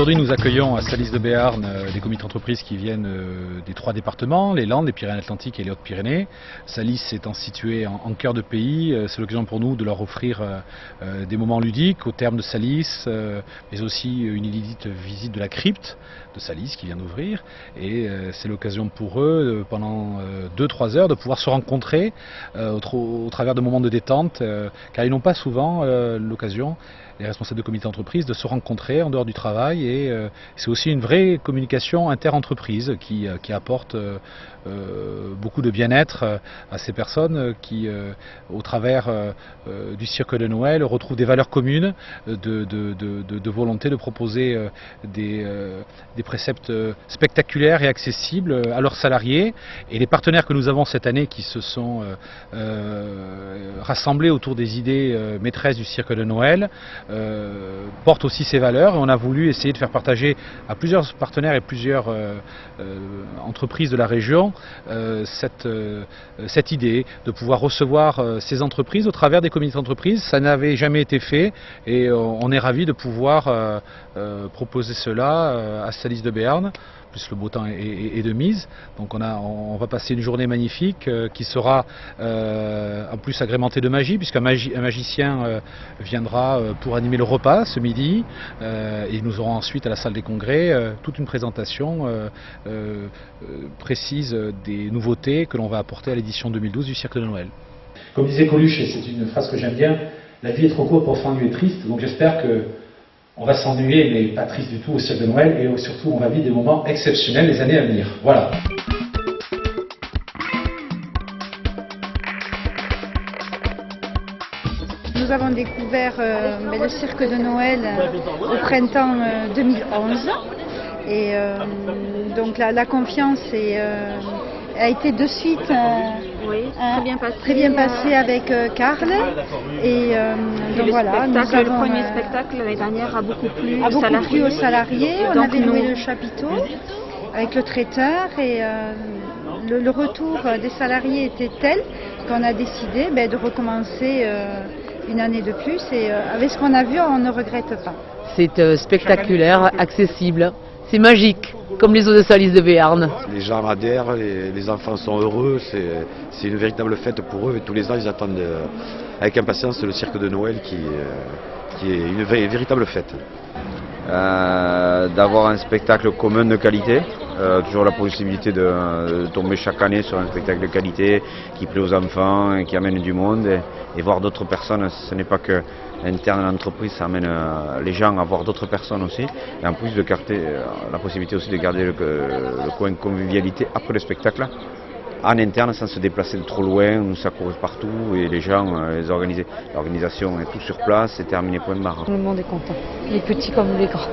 Aujourd'hui, nous accueillons à Salis de Béarn des comités d'entreprise qui viennent des 3 départements, les Landes, les Pyrénées-Atlantiques et les Hautes-Pyrénées. Salis étant situé en cœur de pays, c'est l'occasion pour nous de leur offrir des moments ludiques au terme de Salis, mais aussi une inédite visite de la crypte de Salis qui vient d'ouvrir. Et c'est l'occasion pour eux, pendant 2-3 heures, de pouvoir se rencontrer au travers de moments de détente, car ils n'ont pas souvent l'occasion, les responsables de comités d'entreprise, de se rencontrer en dehors du travail, et c'est aussi une vraie communication inter-entreprise qui apporte beaucoup de bien-être à ces personnes qui, au travers du cirque de Noël, retrouvent des valeurs communes de volonté de proposer des préceptes spectaculaires et accessibles à leurs salariés. Et les partenaires que nous avons cette année qui se sont rassemblés autour des idées maîtresses du cirque de Noël portent aussi ces valeurs, et on a voulu essayer de faire partager à plusieurs partenaires et plusieurs entreprises de la région cette idée de pouvoir recevoir ces entreprises au travers des comités d'entreprise. Ça n'avait jamais été fait, et on est ravis de pouvoir proposer cela à Salis de Béarn. Plus le beau temps est de mise, donc on va passer une journée magnifique qui sera en plus agrémentée de magie, puisqu'un magicien viendra pour animer le repas ce midi, et nous aurons ensuite à la salle des congrès toute une présentation précise des nouveautés que l'on va apporter à l'édition 2012 du Cirque de Noël. Comme disait Coluche, et c'est une phrase que j'aime bien, la vie est trop courte pour s'ennuyer triste, donc j'espère que on va s'ennuyer, mais pas triste du tout, au Cirque de Noël, et surtout on va vivre des moments exceptionnels les années à venir. Voilà. Nous avons découvert le Cirque de Noël au printemps 2011, et donc la confiance a été de suite très bien passée avec Karl, et donc voilà, le premier spectacle l'année dernière a beaucoup plu aux salariés. On avait loué le chapiteau avec le traiteur, et le retour des salariés était tel qu'on a décidé de recommencer une année de plus, et avec ce qu'on a vu, on ne regrette pas. C'est spectaculaire, accessible, c'est magique, comme les eaux de Salis de Béarn. Les gens adhèrent, les enfants sont heureux, c'est une véritable fête pour eux, et tous les ans ils attendent avec impatience le cirque de Noël qui est une véritable fête. D'avoir un spectacle commun de qualité, toujours la possibilité de tomber chaque année sur un spectacle de qualité qui plaît aux enfants et qui amène du monde, et voir d'autres personnes. Ce n'est pas que l'interne de l'entreprise, ça amène les gens à voir d'autres personnes aussi, et en plus de garder la possibilité aussi de garder le coin convivialité après le spectacle en interne, sans se déplacer de trop loin, où ça court partout, et les gens, l'organisation est tout sur place, c'est terminé, point de barre. Tout le monde est content, les petits comme les grands.